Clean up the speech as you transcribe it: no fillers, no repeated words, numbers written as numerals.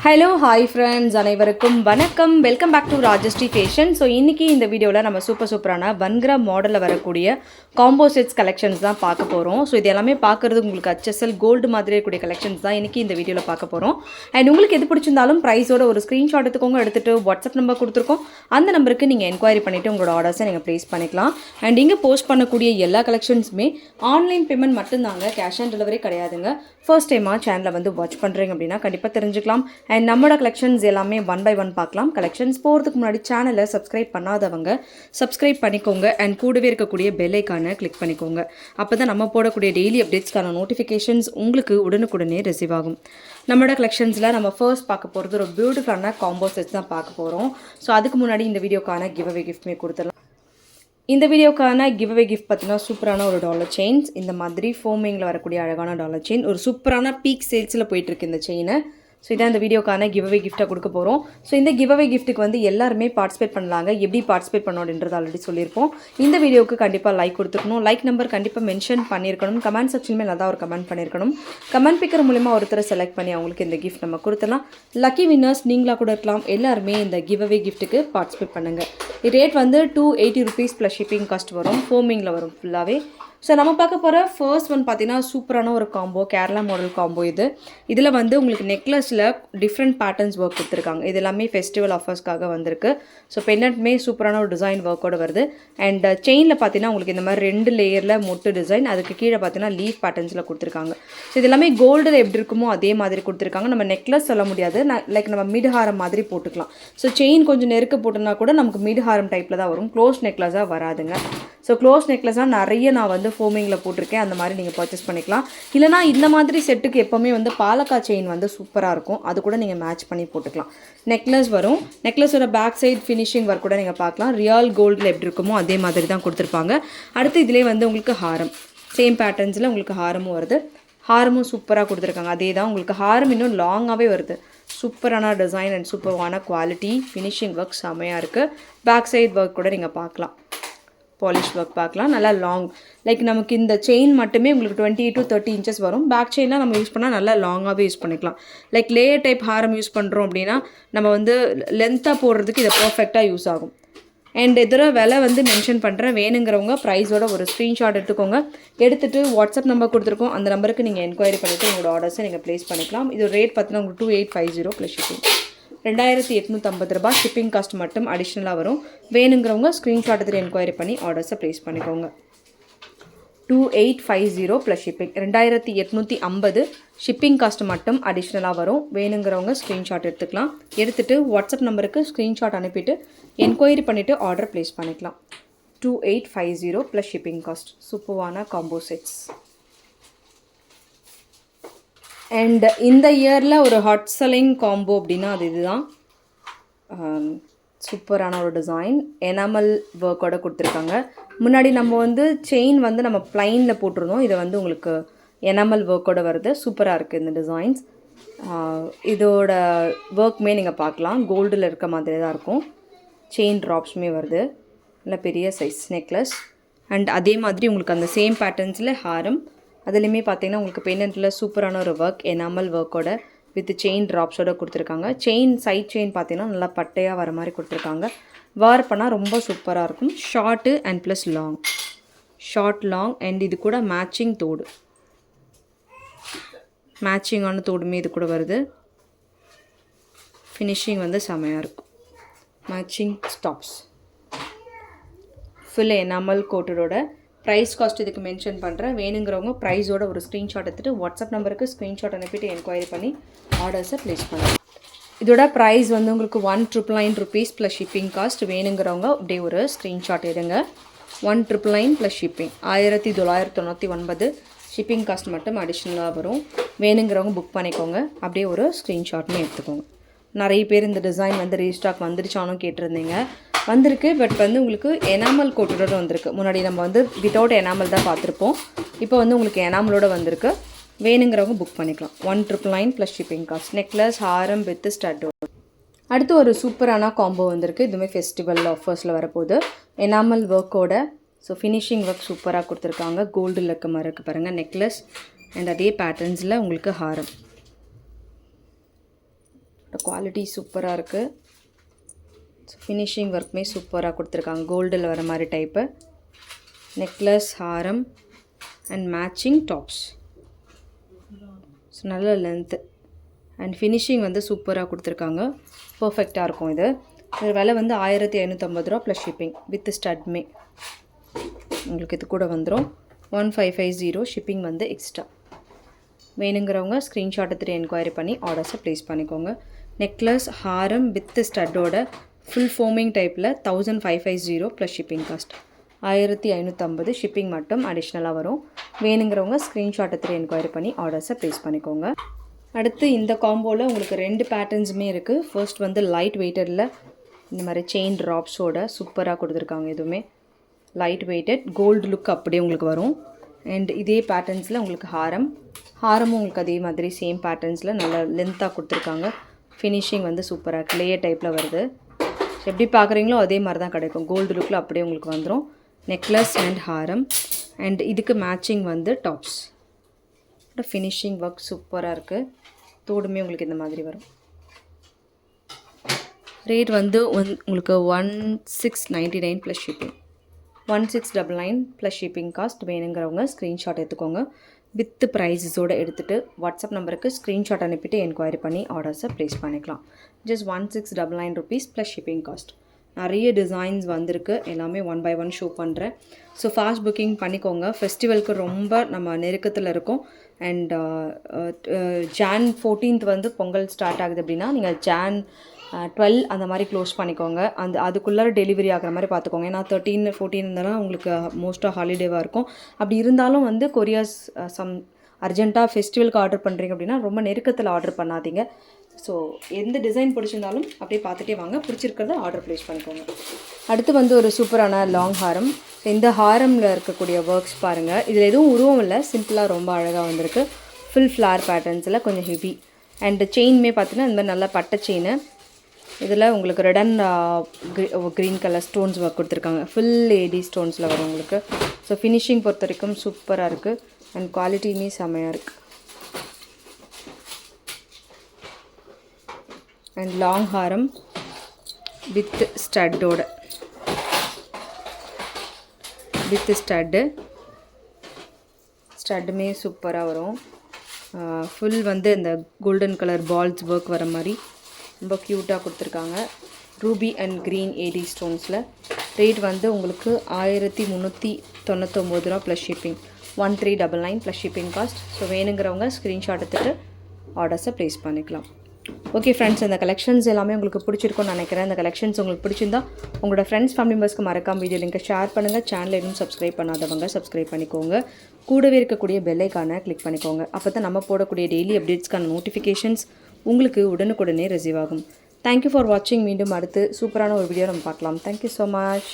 Hello hi friends, அனைவருக்கும் வணக்கம். Welcome back to Rajashree fashion. So இன்றைக்கி இந்த வீடியோவில் நம்ம சூப்பரான 1 கிராம் மாடலில் வரக்கூடிய காம்போ செட்ஸ் கலெக்ஷன்ஸ் தான் பார்க்க போகிறோம். ஸோ இது எல்லாமே பார்க்குறது உங்களுக்கு HSL கோல்டு மாதிரி இருக்கக்கூடிய கலெக்ஷன்ஸ் தான் இன்றைக்கி இந்த வீடியோவில் பார்க்க போகிறோம். அண்ட் உங்களுக்கு எது பிடிச்சிருந்தாலும் ப்ரைஸோட ஒரு ஸ்க்ரீன்ஷாட் எடுத்துக்கோங்க. எடுத்துகிட்டு வாட்ஸ்அப் நம்பர் கொடுத்துருக்கோம். அந்த நம்பருக்கு நீங்கள் என்கொயரி பண்ணிவிட்டு உங்களோட ஆர்டர்ஸை நீங்கள் ப்ளேஸ் பண்ணிக்கலாம். அண்ட் இங்கே போஸ்ட் பண்ணக்கூடிய எல்லா கலெக்ஷன்ஸுமே ஆன்லைன் பேமெண்ட் மட்டும்தாங்க, கேஷ் ஆன் டெலிவரி கிடையாதுங்க. ஃபர்ஸ்ட் டைமாக சேனலை வந்து வாட்ச் பண்ணுறீங்க அப்படின்னா கண்டிப்பாக தெரிஞ்சுக்கலாம். அண்ட் நம்மளோட கலெக்ஷன்ஸ் எல்லாமே 1 by 1 பார்க்கலாம். கலெக்ஷன்ஸ் போகிறதுக்கு முன்னாடி சேனலை சப்ஸ்கிரைப் பண்ணாதவங்க சப்ஸ்கிரைப் பண்ணிக்கோங்க. அண்ட் கூடவே இருக்கக்கூடிய பெல் ஐக்கானை கிளிக் பண்ணிக்கோங்க. அப்போ தான் நம்ம போடக்கூடிய டெய்லி அப்டேட்ஸ்க்கான நோட்டிஃபிகேஷன்ஸ் உங்களுக்கு உடனுக்குடனே ரிசீவ் ஆகும். நம்மளோட கலெக்ஷன்ஸில் நம்ம ஃபர்ஸ்ட் பார்க்க போகிறது ஒரு பியூட்டிஃபுல்லான காம்போ செட்ஸ் தான் பார்க்க போகிறோம். ஸோ அதுக்கு முன்னாடி இந்த வீடியோக்கான கிவ்அவே கிஃப்ட்மே கொடுத்துடலாம். இந்த வீடியோக்கான கிவ்அவே கிஃப்ட் பார்த்தீங்கன்னா சூப்பரான ஒரு டாலர் செயின்ஸ். இந்த மாதிரி ஃபோமிங்கில் வரக்கூடிய அழகான டாலர் செயின், ஒரு சூப்பரான பீக் சேல்ஸில் போயிட்டுருக்கு இந்த செயினை. ஸோ இதான் இந்த வீடியோக்கான கிவ்அவே கிஃப்ட்டாக கொடுக்க போகிறோம். ஸோ இந்த கிவ்அவே கிஃப்ட்டுக்கு வந்து எல்லாருமே பார்ட்டிசிபேட் பண்ணலாங்க. எப்படி பார்ட்டிசிபேட் பண்ணணும் அப்படின்றது ஆல்ரெடி சொல்லியிருப்போம். இந்த வீடியோவுக்கு கண்டிப்பாக லைக் கொடுத்துருக்கணும். லைக் நம்பர் கண்டிப்பாக மென்ஷன் பண்ணியிருக்கணும். கமெண்ட் செக்ஷனுமே நல்லா ஒரு கமெண்ட் பண்ணியிருக்கணும். கமெண்ட் பிக்கர் மூலிமா ஒருத்தரை செலக்ட் பண்ணி அவங்களுக்கு இந்த கிஃப்ட் நம்ம கொடுத்துலாம். லக்கி வின்னர்ஸ் நீங்களாக கூட இருக்கலாம். எல்லாருமே இந்த கிவ்அவே கிஃப்ட்டுக்கு பார்ட்டிசிபேட் பண்ணுங்கள். ரேட் வந்து 280 rupees ப்ளஸ் ஷிப்பிங் காஸ்ட் வரும். ஃபோமிங்கில் வரும் ஃபுல்லாகவே. ஸோ நம்ம பார்க்க போகிற ஃபர்ஸ்ட் ஒன் பார்த்தீங்கன்னா சூப்பரான ஒரு காம்போ, கேரளா மாடல் காம்போ. இதில் வந்து உங்களுக்கு நெக்லஸில் டிஃப்ரெண்ட் பேட்டர்ன்ஸ் ஒர்க் கொடுத்துருக்காங்க. இது எல்லாமே ஃபெஸ்டிவல் ஆஃபர்ஸ்க்காக வந்திருக்கு. ஸோ பென்னட்மே சூப்பரான ஒரு டிசைன் ஒர்க்கோடு வருது. அண்ட் செயினில் பார்த்தீங்கன்னா உங்களுக்கு இந்த மாதிரி 2 லேயரில் மொட்டு டிசைன், அதுக்கு கீழே பார்த்தீங்கன்னா லீஃப் பேட்டர்ன்ஸில் கொடுத்துருக்காங்க. ஸோ இது எல்லாமே கோல்டில் எப்படி இருக்குமோ அதே மாதிரி கொடுத்துருக்காங்க. நம்ம நெக்லஸ் சொல்ல முடியாது, லைக் நம்ம மிட் ஹாரம் மாதிரி போட்டுக்கலாம். ஸோ செயின் கொஞ்சம் நெருக்க போட்டோன்னா கூட நமக்கு மிட் ஹாரம் டைப்பில் தான் வரும், க்ளோஸ் நெக்லஸாக வராதுங்க. ஸோ க்ளோஸ் நெக்லஸாக நிறைய நான் வந்து ஃபோமிங்கில் போட்டிருக்கேன். அந்த மாதிரி நீங்கள் பர்ச்சேஸ் பண்ணிக்கலாம். இல்லைனா இந்த மாதிரி செட்டுக்கு எப்போவுமே வந்து பாலக்கா செயின் வந்து சூப்பராக இருக்கும், அது கூட நீங்கள் மேட்ச் பண்ணி போட்டுக்கலாம். நெக்லஸ் வரும். நெக்லஸோட பேக் சைட் ஃபினிஷிங் ஒர்க் கூட நீங்கள் பார்க்கலாம். ரியல் கோல்டில் எப்படி இருக்குமோ அதே மாதிரி தான் கொடுத்துருப்பாங்க. அடுத்து இதிலே வந்து உங்களுக்கு ஹாரம், சேம் பேட்டர்ன்ஸில் உங்களுக்கு ஹாரமும் வருது. ஹாரமும் சூப்பராக கொடுத்துருக்காங்க. அதே தான் உங்களுக்கு ஹாரம் இன்னும் லாங்காகவே வருது. சூப்பரான டிசைன் அண்ட் சூப்பரான குவாலிட்டி. ஃபினிஷிங் ஒர்க் செமையாக இருக்குது. பேக் சைட் ஒர்க் கூட நீங்கள் பார்க்கலாம். பாலிஷ் ஒர்க் பார்க்கலாம். நல்லா லாங், லைக் நமக்கு இந்த செயின் மட்டுமே உங்களுக்கு 20 to 30 inches வரும். பேக் செயின்லாம் நம்ம யூஸ் பண்ணால் நல்லா லாங்காகவே யூஸ் பண்ணிக்கலாம். லைக் லேயர் டைப் ஹாரம் யூஸ் பண்ணுறோம் அப்படின்னா நம்ம வந்து லென்த்தாக போடுறதுக்கு இதை பர்ஃபெக்டாக யூஸ் ஆகும். அண்ட் இதோட விலை வந்து மென்ஷன் பண்ணுறேன். வேணுங்கிறவங்க ப்ரைஸோட ஒரு ஸ்க்ரீன்ஷாட் எடுத்துக்கோங்க. எடுத்துகிட்டு வாட்ஸ்அப் நம்பர் கொடுத்துருக்கோம். அந்த நம்பருக்கு நீங்கள் என்கொயரி பண்ணிவிட்டு உங்களோட ஆர்டர்ஸை நீங்கள் ப்ளேஸ் பண்ணிக்கலாம். இது ரேட் பார்த்தீங்கன்னா உங்களுக்கு 2850 ப்ளஸ் ஷிப்பிங், 2850 ரூபாய் ஷிப்பிங் காஸ்ட் மட்டும் அடிஷ்னலாக வரும். வேணுங்கிறவங்க ஸ்க்ரீன்ஷாட் எடுத்துகிட்டு என்கொயரி பண்ணி ஆர்டர்ஸை ப்ளேஸ் பண்ணிக்கோங்க. 2850 ப்ளஸ் ஷிப்பிங், 2850 ஷிப்பிங் காஸ்ட் மட்டும் அடிஷ்னலாக வரும். வேணுங்கிறவங்க ஸ்க்ரீன்ஷாட் எடுத்துக்கலாம். எடுத்துகிட்டு வாட்ஸ்அப் நம்பருக்கு ஸ்க்ரீன்ஷாட் அனுப்பிட்டு என்கொயரி பண்ணிவிட்டு ஆர்டர் ப்ளேஸ் பண்ணிக்கலாம். 2850 ப்ளஸ் ஷிப்பிங் காஸ்ட். சூப்பரான காம்போ செட்ஸ். அண்ட் இந்த இயரில் ஒரு ஹாட் செல்லிங் காம்போ அப்படின்னா அது இதுதான். சூப்பரான ஒரு டிசைன், எனாமல் ஒர்க்கோட கொடுத்துருக்காங்க. முன்னாடி நம்ம வந்து செயின் வந்து நம்ம ப்ளைனில் போட்டிருந்தோம். இதை வந்து உங்களுக்கு எனாமல் ஒர்க்கோட வருது. சூப்பராக இருக்குது இந்த டிசைன்ஸ். இதோட ஒர்க்குமே நீங்கள் பார்க்கலாம். கோல்டில் இருக்க மாதிரி தான் இருக்கும். செயின் ட்ராப்ஸுமே வருது. நல்ல பெரிய சைஸ் நெக்லஸ். அண்ட் அதே மாதிரி உங்களுக்கு அந்த சேம் பேட்டர்ன்ஸில் ஹாரம், அதுலேயுமே பார்த்தீங்கன்னா உங்களுக்கு பென்னண்ட்டில் சூப்பரான ஒரு ஒர்க், எனாமல் ஒர்க்கோட வித் செயின் ட்ராப்ஸோட கொடுத்துருக்காங்க. செயின் சைட் செயின் பார்த்தீங்கன்னா நல்லா பட்டையாக வர மாதிரி கொடுத்துருக்காங்க. வேர் பண்ணால் ரொம்ப சூப்பராக இருக்கும். Short and plus long, short long. And இது கூட மேட்சிங் தோடு, மேட்சிங்கான தோடுமே இது கூட வருது. ஃபினிஷிங் வந்து செமையாக இருக்கும். மேட்சிங் ஸ்டாப்ஸ், ஃபுல் எனாமல் கோட்டடோட. ப்ரைஸ் காஸ்ட் இதுக்கு மென்ஷன் பண்ணுறேன். வேணுங்கிறவங்க ப்ரைஸோட ஒரு ஸ்க்ரீன்ஷாட் எடுத்துகிட்டு வாட்ஸ்அப் நம்பருக்கு ஸ்க்ரீன்ஷாட் அனுப்பிட்டு என்கொயரி பண்ணி ஆர்டர்ஸை ப்ளேஸ் பண்ணலாம். இதோட ப்ரைஸ் வந்து உங்களுக்கு 1999 rupees ப்ளஸ் ஷிப்பிங் காஸ்ட். வேணுங்கிறவங்க அப்படியே ஒரு ஸ்க்ரீன்ஷாட் எடுங்க. 1999 ப்ளஸ் ஷிப்பிங், 1999 ஷிப்பிங் காஸ்ட் மட்டும் அடிஷ்னலாக வரும். வேணுங்கிறவங்க புக் பண்ணிக்கோங்க. அப்படியே ஒரு ஸ்க்ரீன்ஷாட்னு எடுத்துக்கோங்க. நிறைய பேர் இந்த டிசைன் வந்து ரீஸ்டாக் வந்துருச்சானு கேட்டிருந்தீங்க. வந்திருக்கு, பட் வந்து உங்களுக்கு எனாமல் கோட்டோட வந்திருக்கு. முன்னாடி நம்ம வந்து வித்தவுட் எனாமல் தான் பார்த்துருப்போம். இப்போ வந்து உங்களுக்கு எனாமலோட வந்திருக்கு. வேணுங்கிறவங்க புக் பண்ணிக்கலாம். 1999 plus shipping cost. Necklace, Haram with stud. அடுத்து ஒரு சூப்பரான காம்போ வந்திருக்கு. இதுவுமே ஃபெஸ்டிவல் ஆஃபர்ஸில் வரப்போகுது. எனாமல் ஒர்க்கோட. ஸோ ஃபினிஷிங் ஒர்க் சூப்பராக கொடுத்துருக்காங்க. கோல்டில் இருக்க மாதிரி இருக்குது பாருங்கள். நெக்லஸ் அண்ட் அதே பேட்டர்ன்ஸில் உங்களுக்கு ஹாரம். குவாலிட்டி சூப்பராக இருக்குது. ஃபினிஷிங் ஒர்க்குமே சூப்பராக கொடுத்துருக்காங்க. கோல்டில் வர மாதிரி type. Necklace, Haram and matching tops. So நல்ல லென்த்து அண்ட் ஃபினிஷிங் வந்து சூப்பராக கொடுத்துருக்காங்க. பர்ஃபெக்டாக இருக்கும் இது. இது விலை வந்து 1550 ரூபா ப்ளஸ் ஷிப்பிங் வித் ஸ்டட்மே. உங்களுக்கு இது கூட வந்துடும். 1550 ஷிப்பிங் வந்து எக்ஸ்ட்ரா. வேணுங்கிறவங்க ஸ்க்ரீன்ஷாட் எடுத்துகிட்டு என்கொயரி பண்ணி ஆர்டர்ஸை ப்ளேஸ் பண்ணிக்கோங்க. Necklace, Haram with ஸ்டட்டோட full foaming டைப்பில் 1550 ப்ளஸ் ஷிப்பிங் காஸ்ட். 1550 ஷிப்பிங் மட்டும் அடிஷ்னலாக வரும். வேணுங்கிறவங்க ஸ்க்ரீன்ஷாட் எடுத்துகிட்டு என்கொயரி பண்ணி ஆர்டர்ஸை ப்ளேஸ் பண்ணிக்கோங்க. அடுத்து இந்த காம்போவில் உங்களுக்கு 2 பேட்டர்ன்ஸுமே இருக்குது. ஃபர்ஸ்ட் வந்து லைட் வெயிட்டடில் இந்த மாதிரி செயின் ட்ராப்ஸோட சூப்பராக கொடுத்துருக்காங்க. எதுவுமே லைட் வெயிட்டட் கோல்டு லுக் அப்படியே உங்களுக்கு வரும். அண்ட் இதே பேட்டர்ன்ஸில் உங்களுக்கு ஹாரமும் உங்களுக்கு அதே மாதிரி சேம் பேட்டர்ன்ஸில் நல்லா லென்த்தாக கொடுத்துருக்காங்க. ஃபினிஷிங் வந்து சூப்பராக கிளே டைப்பில் வருது. எப்படி பார்க்குறீங்களோ அதே மாதிரி தான் கிடைக்கும். கோல்டு லுக்கில் அப்படியே உங்களுக்கு வந்துடும். நெக்லஸ் அண்ட் ஹாரம் அண்ட் இதுக்கு மேட்சிங் வந்து டாப்ஸ். ஃபினிஷிங் ஒர்க் சூப்பராக இருக்குது. தோடுமே உங்களுக்கு இந்த மாதிரி வரும். ரேட் வந்து உங்களுக்கு 1699 plus shipping. 1699 plus shipping cost. வேணுங்கிறவங்க ஸ்க்ரீன்ஷாட் எடுத்துக்கோங்க. வித் ப்ரைஸஸோடு எடுத்துகிட்டு வாட்ஸ்அப் நம்பருக்கு ஸ்க்ரீன்ஷாட் அனுப்பிட்டு என்கொயரி பண்ணி ஆர்டர்ஸை ப்ளேஸ் பண்ணிக்கலாம். Just 1699 rupees plus shipping cost. நிறைய டிசைன்ஸ் வந்திருக்கு. எல்லாமே 1 by 1 ஷோ பண்ணுறேன். ஸோ ஃபாஸ்ட் புக்கிங் பண்ணிக்கோங்க. ஃபெஸ்டிவலுக்கு ரொம்ப நம்ம நெருக்கத்தில் இருக்கோம். அண்ட் Jan 14th வந்து பொங்கல் ஸ்டார்ட் ஆகுது அப்படின்னா நீங்கள் Jan 12 அந்த மாதிரி க்ளோஸ் பண்ணிக்கோங்க. அதுக்குள்ளே டெலிவரி ஆகிற மாதிரி பார்த்துக்கோங்க. ஏன்னா 13, 14 இருந்தாலும் உங்களுக்கு மோஸ்ட்டாக ஹாலிடேவாக இருக்கும். அப்படி இருந்தாலும் வந்து கொரியர்ஸ் அர்ஜென்ட்டாக ஃபெஸ்டிவலுக்கு ஆர்டர் பண்ணுறீங்க அப்படின்னா ரொம்ப நெருக்கத்தில் ஆர்டர் பண்ணாதீங்க. ஸோ எந்த டிசைன் பிடிச்சிருந்தாலும் அப்படியே பார்த்துட்டே வாங்க. பிடிச்சிருக்கிறத ஆர்டர் ப்ளேஸ் பண்ணிக்கோங்க. அடுத்து வந்து ஒரு சூப்பரான லாங் ஹாரம். இந்த ஹாரமில் இருக்கக்கூடிய ஒர்க்ஸ் பாருங்கள். இதில் எதுவும் உருவம் இல்லை, சிம்பிளாக ரொம்ப அழகாக வந்திருக்கு. ஃபுல் ஃப்ளார் பேட்டர்ன்ஸில் கொஞ்சம் ஹெவி. அண்ட் செயின்மே பார்த்தீங்கன்னா இந்த மாதிரி நல்லா பட்டை செயின். இதில் உங்களுக்கு red and green colour stones work கொடுத்துருக்காங்க. ஃபுல் ஏடி ஸ்டோன்ஸில் வரும் உங்களுக்கு. ஸோ ஃபினிஷிங் பொறுத்த வரைக்கும் சூப்பராக இருக்குது. அண்ட் குவாலிட்டியுமே செம்மையாக இருக்குது. அண்ட் லாங் ஹாரம் வித் ஸ்டட்டோட ஸ்டட்டுமே சூப்பராக வரும். ஃபுல் வந்து இந்த கோல்டன் கலர் பால்ஸ் ஒர்க் வர மாதிரி ரொம்ப க்யூட்டாக கொடுத்துருக்காங்க. ரூபி அண்ட் க்ரீன் ஏடி ஸ்டோன்ஸில். ரேட் வந்து உங்களுக்கு 1399 ரூபா plus shipping. 1399 plus shipping cost. So வேணுங்கிறவங்க ஸ்க்ரீன்ஷாட் எடுத்துகிட்டு ஆர்டர்ஸை ப்ளேஸ் பண்ணிக்கலாம். ஓகே ஃப்ரெண்ட்ஸ், இந்த கலெக்ஷன்ஸ் எல்லாமே உங்களுக்கு பிடிச்சிருக்கும்னு நினைக்கிறேன். இந்த கலெக்ஷன்ஸ் உங்களுக்கு பிடிச்சிருந்தா உங்களோட ஃப்ரெண்ட்ஸ் ஃபேமிலி மெம்பர்ஸ்க்கு மறக்காம வீடியோ லிங்கை ஷேர் பண்ணுங்கள். சேனலை இன்னும் சப்ஸ்கிரைப் பண்ணாதவங்க சப்ஸ்கிரைப் பண்ணிக்கோங்க. கூடவே இருக்கக்கூடிய பெல் ஐக்கானை கிளிக் பண்ணிக்கோங்க. அப்போ தான் நம்ம போடக்கூடிய டெய்லி அப்டேட்ஸ்க்கான நோட்டிஃபிகேஷன்ஸ் உங்களுக்கு உடனுக்குடனே ரிசீவ் ஆகும். தேங்க்யூ ஃபார் வாட்சிங். மீண்டும் அடுத்து சூப்பரான ஒரு வீடியோ நம்ம பார்க்கலாம். Thank you so much.